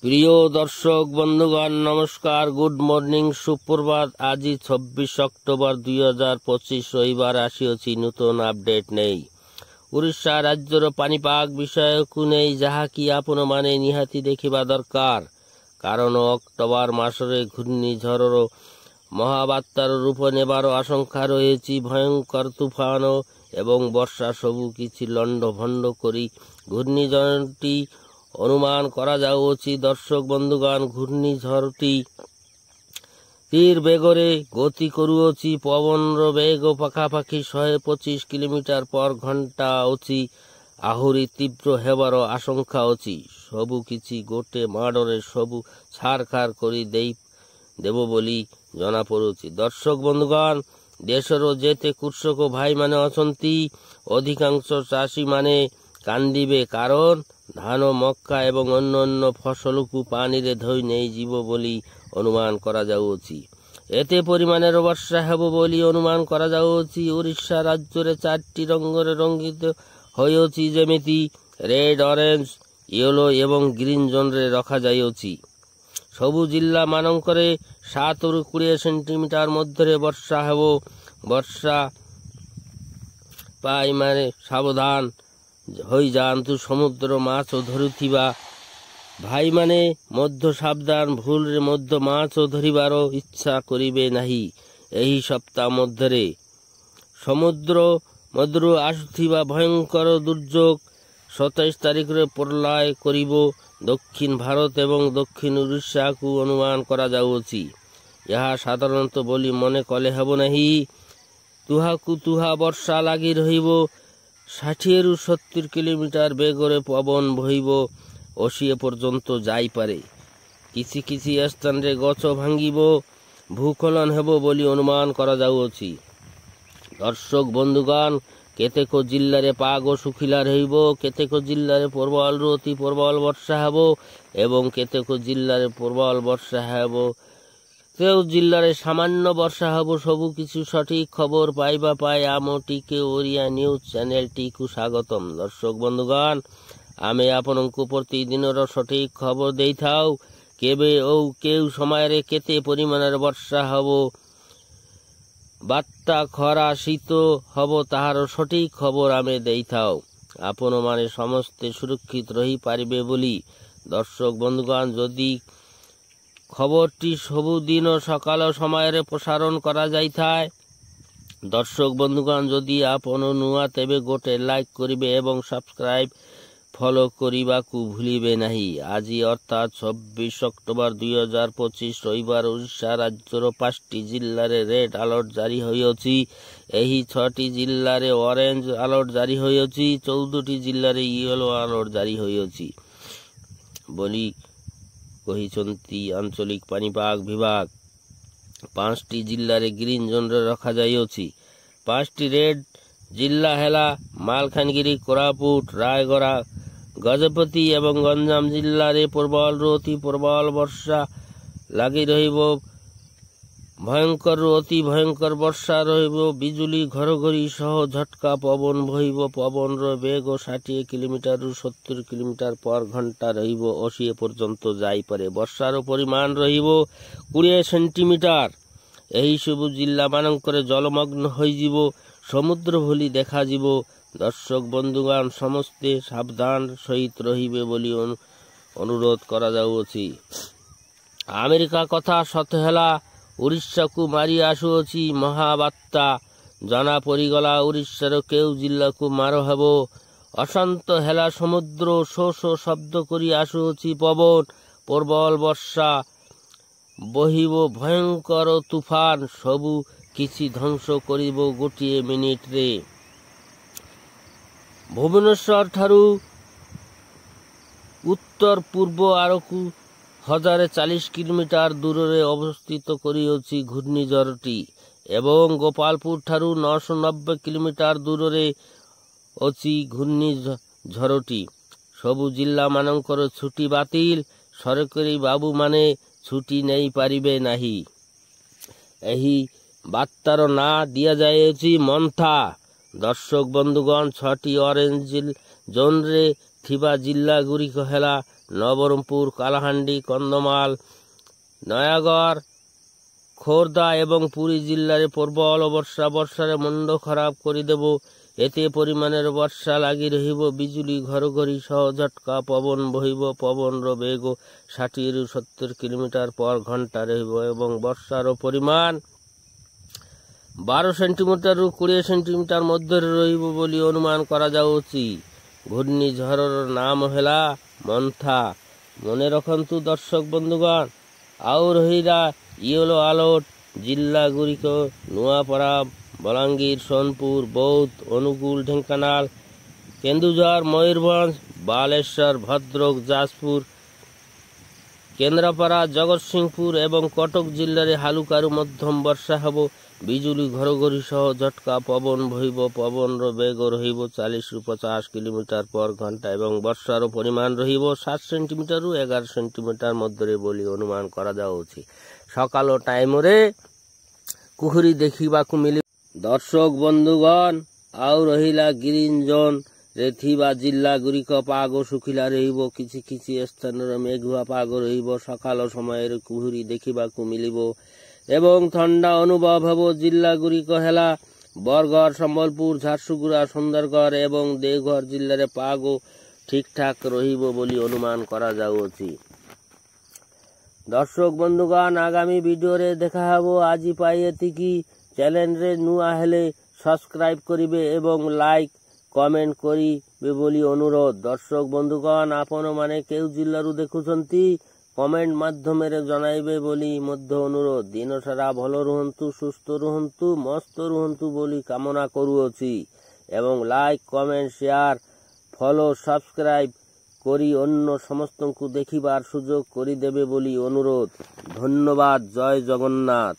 প্রিয় দর্শক বন্ধুগণ নমস্কার, গুড মর্নিং, সুপ্রভাত। আজি 26 অক্টোবর 2025 রবিবার আসিଅছি নূতন আপডেট নেই। ওড়িশা রাজ্যର ପାଣିପାଗ ବିଷୟକୁ ନେଇ ଯାହାକି ଆପଣମାନେ ନିହାତି ଦେଖିବା ଦରକାର, କାରଣ ଅକ୍ଟୋବର ମାସରେ ଘୂର୍ଣ୍ଣିଝଡ଼ର ମହାବାତ୍ୟାର ରୂପ ନେବାର ଆଶଙ୍କା ରହିଛି। ଭୟଙ୍କର ତୁଫାନ ଏବଂ ବର୍ଷା ସବୁ କିଛି ଲଣ୍ଡଭଣ୍ଡ କରି ଘୂର୍ଣ୍ଣିଝଡ଼ଟି ଅନୁମାନ କରାଯାଉଅଛି। ଦର୍ଶକ ବନ୍ଧୁଗଣ, ଘୂର୍ଣ୍ଣିଝଡ଼ଟି ତୀର ବେଗରେ ଗତି କରୁଅଛି। ପବନର ବେଗ ପାଖାପାଖି 125 କିଲୋମିଟର ପର ଘଣ୍ଟା ଅଛି। ଆହୁରି ତୀବ୍ର ହେବାର ଆଶଙ୍କା ଅଛି। ସବୁ କିଛି ଗୋଟିଏ ମାଡ଼ରେ ସବୁ ଛାରଖାର କରି ଦେବ ବୋଲି ଜଣାପଡ଼ୁଛି। ଦର୍ଶକ ବନ୍ଧୁଗଣ, ଦେଶର ଯେତେ କୃଷକ ଭାଇମାନେ ଅଛନ୍ତି, ଅଧିକାଂଶ ଚାଷୀମାନେ କାନ୍ଦିବେ, କାରଣ ଧାନ, ମକା ଏବଂ ଅନ୍ୟାନ୍ୟ ଫସଲକୁ ପାଣିରେ ଧୋଇ ନେଇଯିବ ବୋଲି ଅନୁମାନ କରାଯାଉଅଛି। ଏତେ ପରିମାଣରେ ବର୍ଷା ହେବ ବୋଲି ଅନୁମାନ କରାଯାଉଅଛି। ଓଡ଼ିଶା ରାଜ୍ୟରେ 4ଟି ରଙ୍ଗରେ ରଙ୍ଗିତ ହୋଇଅଛି, ଯେମିତି ରେଡ୍, ଅରେଞ୍ଜ, ୟେଲୋ ଏବଂ ଗ୍ରୀନ୍ ଜୋନ୍ରେ ରଖାଯାଇଅଛି। ସବୁ ଜିଲ୍ଲାମାନଙ୍କରେ 7ରୁ 20 ସେଣ୍ଟିମିଟର ମଧ୍ୟରେ ବର୍ଷା ହେବ। ବର୍ଷା ପାଇମାନେ ସାବଧାନ ହୋଇଯାଆନ୍ତୁ। ସମୁଦ୍ର ମାଛ ଧରୁଥିବା ଭାଇମାନେ ମଧ୍ୟ ସାବଧାନ। ଭୁଲରେ ମଧ୍ୟ ମାଛ ଧରିବାର ଇଚ୍ଛା କରିବେ ନାହିଁ। ଏହି ସପ୍ତାହ ମଧ୍ୟରେ ସମୁଦ୍ର ମଧ୍ୟରୁ ଆସୁଥିବା ଭୟଙ୍କର ଦୁର୍ଯୋଗ 27 ତାରିଖରେ ପ୍ରଲୟ କରିବ ଦକ୍ଷିଣ ଭାରତ ଏବଂ ଦକ୍ଷିଣ ଓଡ଼ିଶାକୁ ଅନୁମାନ କରାଯାଉଅଛି। ଏହା ସାଧାରଣତଃ ବୋଲି ମନେ କଲେ ହେବ ନାହିଁ। ତୁହାକୁ ତୁହା ବର୍ଷା ଲାଗି ରହିବ। 60ରୁ 70 କିଲୋମିଟର ବେଗରେ ପବନ ବହିବ। 80 ପର୍ଯ୍ୟନ୍ତ ଯାଇପାରେ। କିଛି କିଛି ସ୍ଥାନରେ ଗଛ ଭାଙ୍ଗିବ, ଭୂସ୍ଖଳନ ହେବ ବୋଲି ଅନୁମାନ କରାଯାଉଅଛି। ଦର୍ଶକ ବନ୍ଧୁଗଣ, କେତେକ ଜିଲ୍ଲାରେ ପାଗ ଶୁଖିଲା ରହିବ, କେତେକ ଜିଲ୍ଲାରେ ପ୍ରବଳରୁ ଅତି ପ୍ରବଳ ବର୍ଷା ହେବ ଏବଂ କେତେକ ଜିଲ୍ଲାରେ ପ୍ରବଳ ବର୍ଷା ହେବ, କେଉଁ ଜିଲ୍ଲାରେ ସାମାନ୍ୟ ବର୍ଷା ହେବ। ସବୁ କିଛି ସଠିକ୍ ଖବର ପାଇବା ପାଇଁ ଆମ ଟିକେ ଓଡ଼ିଆ ନ୍ୟୁଜ୍ ଚ୍ୟାନେଲଟିକୁ ସ୍ୱାଗତମ। ଦର୍ଶକ ବନ୍ଧୁଗଣ, ଆମେ ଆପଣଙ୍କୁ ପ୍ରତିଦିନର ସଠିକ୍ ଖବର ଦେଇଥାଉ। କେବେ ଓ କେଉଁ ସମୟରେ କେତେ ପରିମାଣରେ ବର୍ଷା ହେବ, ବାତ୍ୟା, ଖରା, ଶୀତ ହେବ, ତାହାର ସଠିକ୍ ଖବର ଆମେ ଦେଇଥାଉ। ଆପଣମାନେ ସମସ୍ତେ ସୁରକ୍ଷିତ ରହିପାରିବେ ବୋଲି। ଦର୍ଶକ ବନ୍ଧୁଗଣ, ଯଦି ଖବରଟି ସବୁଦିନ ସକାଳ ସମୟରେ ପ୍ରସାରଣ କରାଯାଇଥାଏ। ଦର୍ଶକ ବନ୍ଧୁଗଣ, ଯଦି ଆପଣ ନୂଆ, ତେବେ ଗୋଟେ ଲାଇକ୍ କରିବେ ଏବଂ ସବସ୍କ୍ରାଇବ୍ ଫଲୋ କରିବାକୁ ଭୁଲିବେ ନାହିଁ। ଆଜି ଅର୍ଥାତ୍ 26 ଅକ୍ଟୋବର 2025 ରବିବାର ଓଡ଼ିଶା ରାଜ୍ୟର 5ଟି ଜିଲ୍ଲାରେ ରେଡ୍ ଆଲର୍ଟ ଜାରି ହୋଇଅଛି। ଏହି 6ଟି ଜିଲ୍ଲାରେ ଅରେଞ୍ଜ ଆଲର୍ଟ ଜାରି ହୋଇଅଛି। 14ଟି ଜିଲ୍ଲାରେ ୟେଲୋ ଆଲର୍ଟ ଜାରି ହୋଇଅଛି ବୋଲି କହିଛନ୍ତି ଆଞ୍ଚଳିକ ପାଣିପାଗ ବିଭାଗ। 5ଟି ଜିଲ୍ଲାରେ ଗ୍ରୀନ୍ ଜୋନ୍ରେ ରଖାଯାଇଅଛି। 5ଟି ରେଡ୍ ଜିଲ୍ଲା ହେଲା ମାଲକାନଗିରି, କୋରାପୁଟ, ରାୟଗଡ଼ା, ଗଜପତି ଏବଂ ଗଞ୍ଜାମ ଜିଲ୍ଲାରେ ପ୍ରବଳରୁ ଅତି ପ୍ରବଳ ବର୍ଷା ଲାଗି ରହିବ। ଭୟଙ୍କରରୁ ଅତି ଭୟଙ୍କର ବର୍ଷା ରହିବ। ବିଜୁଳି ଘଡ଼ଘଡ଼ି ସହ ଝଟକା ପବନ ବହିବ। ପବନର ବେଗ 60 କିଲୋମିଟରରୁ 70 କିଲୋମିଟର ପର ଘଣ୍ଟା ରହିବ। 80 ପର୍ଯ୍ୟନ୍ତ ଯାଇପାରେ। ବର୍ଷାର ପରିମାଣ ରହିବ 20 ସେଣ୍ଟିମିଟର। ଏହିସବୁ ଜିଲ୍ଲାମାନଙ୍କରେ ଜଳମଗ୍ନ ହୋଇଯିବ, ସମୁଦ୍ର ଭଳି ଦେଖାଯିବ। ଦର୍ଶକ ବନ୍ଧୁଗଣ, ସମସ୍ତେ ସାବଧାନ ସହିତ ରହିବେ ବୋଲି ଅନୁରୋଧ କରାଯାଉଅଛି। ଆମେରିକା କଥା ସତ ହେଲା, ଓଡ଼ିଶାକୁ ମାରି ଆସୁଅଛି ମହାବାତ୍ୟା। ଜଣା ପଡ଼ିଗଲା ଓଡ଼ିଶାର କେଉଁ ଜିଲ୍ଲାକୁ ମାର ହେବ। ଅଶାନ୍ତ ହେଲା ସମୁଦ୍ର, ଶୋ ଶୋ ଶବ୍ଦ କରି ଆସୁଅଛି ପବନ। ପ୍ରବଳ ବର୍ଷା ବହିବ, ଭୟଙ୍କର ତୁଫାନ ସବୁ କିଛି ଧ୍ୱଂସ କରିବ ଗୋଟିଏ ମିନିଟରେ। ଭୁବନେଶ୍ୱର ଠାରୁ ଉତ୍ତର ପୂର୍ବ ଆଡ଼କୁ 1040 କିଲୋମିଟର ଦୂରରେ ଅବସ୍ଥିତ କରିଅଛି ଘୂର୍ଣ୍ଣିଝଡ଼ଟି ଏବଂ ଗୋପାଳପୁର ଠାରୁ 990 କିଲୋମିଟର ଦୂରରେ ଅଛି ଘୂର୍ଣ୍ଣିଝଡ଼ଟି। ସବୁ ଜିଲ୍ଲାମାନଙ୍କର ଛୁଟି ବାତିଲ। ସରକାରୀ ବାବୁମାନେ ଛୁଟି ନେଇପାରିବେ ନାହିଁ। ଏହି ବାତ୍ୟାର ନାଁ ଦିଆଯାଇଛି ମନ୍ଥା। ଦର୍ଶକ ବନ୍ଧୁଗଣ, 6ଟି ଅରେଞ୍ଜ ଜୋନ୍ରେ ଥିବା ଜିଲ୍ଲାଗୁଡ଼ିକ ହେଲା ନବରଙ୍ଗପୁର, କାଲାହାଣ୍ଡି, କନ୍ଧମାଳ, ନୟାଗଡ଼, ଖୋର୍ଦ୍ଧା ଏବଂ ପୁରୀ ଜିଲ୍ଲାରେ ପ୍ରବଳ ବର୍ଷାରେ ମୁଣ୍ଡ ଖରାପ କରିଦେବ। ଏତେ ପରିମାଣରେ ବର୍ଷା ଲାଗି ରହିବ। ବିଜୁଳି ଘଡ଼ଘଡ଼ି ସହ ଝଟକା ପବନ ବହିବ। ପବନର ବେଗ 60ରୁ 70 କିଲୋମିଟର ପର ଘଣ୍ଟା ରହିବ ଏବଂ ବର୍ଷାର ପରିମାଣ 12 ସେଣ୍ଟିମିଟରରୁ 20 ସେଣ୍ଟିମିଟର ମଧ୍ୟରେ ରହିବ ବୋଲି ଅନୁମାନ କରାଯାଉଛି। ଘୂର୍ଣ୍ଣିଝଡ଼ର ନାମ ହେଲା ମନ୍ଥା। ମନେ ରଖନ୍ତୁ ଦର୍ଶକ ବନ୍ଧୁଗଣ। ଆଉ ରହିଲା ୟେଲୋ ଆଲର୍ଟ ଜିଲ୍ଲାଗୁଡ଼ିକ ନୂଆପଡ଼ା, ବଲାଙ୍ଗୀର, ସୋନପୁର, ବୌଦ୍ଧ, ଅନୁଗୁଳ, ଢେଙ୍କାନାଳ, କେନ୍ଦୁଝର, ମୟୂରଭଞ୍ଜ, ବାଲେଶ୍ୱର, ଭଦ୍ରକ, ଯାଜପୁର, କେନ୍ଦ୍ରାପଡ଼ା, ଜଗତସିଂହପୁର ଏବଂ କଟକ ଜିଲ୍ଲାରେ ହାଲୁକାରୁ ମଧ୍ୟମ ବର୍ଷା ହେବ। ବିଜୁଳି ଘଡ଼ଘଡ଼ି ସହ ଝଟକା ପବନ ବହିବ। ପବନର ବେଗ ରହିବ 40ରୁ 50 କିଲୋମିଟର ପର ଘଣ୍ଟା ଏବଂ ବର୍ଷାର ପରିମାଣ ରହିବ 7 ସେଣ୍ଟିମିଟରରୁ 11 ସେଣ୍ଟିମିଟର ମଧ୍ୟରେ ବୋଲି ଅନୁମାନ କରାଯାଉଛି। ସକାଳ ଟାଇମରେ କୁହୁଡ଼ି ଦେଖିବାକୁ ମିଳିବ। ଦର୍ଶକ ବନ୍ଧୁଗଣ, ଆଉ ରହିଲା ଗ୍ରୀନ ଜୋନରେ ଥିବା ଜିଲ୍ଲାଗୁଡ଼ିକ ପାଗ ଶୁଖିଲା ରହିବ। କିଛି କିଛି ସ୍ଥାନରେ ମେଘୁଆ ପାଗ ରହିବ। ସକାଳ ସମୟରେ କୁହୁଡ଼ି ଦେଖିବାକୁ ମିଳିବ ଏବଂ ଥଣ୍ଡା ଅନୁଭବ ହେବ। ଜିଲ୍ଲାଗୁଡ଼ିକ ହେଲା ବରଗଡ଼, ସମ୍ବଲପୁର, ଝାରସୁଗୁଡ଼ା, ସୁନ୍ଦରଗଡ଼ ଏବଂ ଦେଓଘର ଜିଲ୍ଲାରେ ପାଗ ଠିକଠାକ ରହିବ ବୋଲି ଅନୁମାନ କରାଯାଉଛି। ଦର୍ଶକ ବନ୍ଧୁଗଣ, ଆଗାମୀ ଭିଡ଼ିଓରେ ଦେଖାହେବ। ଆଜି ପାଇଁ ଏତିକି। ଚ୍ୟାନେଲରେ ନୂଆ ହେଲେ ସବସ୍କ୍ରାଇବ କରିବେ ଏବଂ ଲାଇକ୍ କମେଣ୍ଟ କରିବେ ବୋଲି ଅନୁରୋଧ। ଦର୍ଶକ ବନ୍ଧୁଗଣ, ଆପଣମାନେ କେଉଁ ଜିଲ୍ଲାରୁ ଦେଖୁଛନ୍ତି କମେଣ୍ଟ ମାଧ୍ୟମରେ ଜଣାଇବେ ବୋଲି ମଧ୍ୟ ଅନୁରୋଧ। ଦିନସାରା ଭଲ ରୁହନ୍ତୁ, ସୁସ୍ଥ ରୁହନ୍ତୁ, ମସ୍ତ ରୁହନ୍ତୁ ବୋଲି କାମନା କରୁଅଛି ଏବଂ like, comment, share, follow, subscribe କରି ଅନ୍ୟ ସମସ୍ତଙ୍କୁ ଦେଖିବାର ସୁଯୋଗ କରିଦେବେ ବୋଲି ଅନୁରୋଧ। ଧନ୍ୟବାଦ। ଜୟ ଜଗନ୍ନାଥ।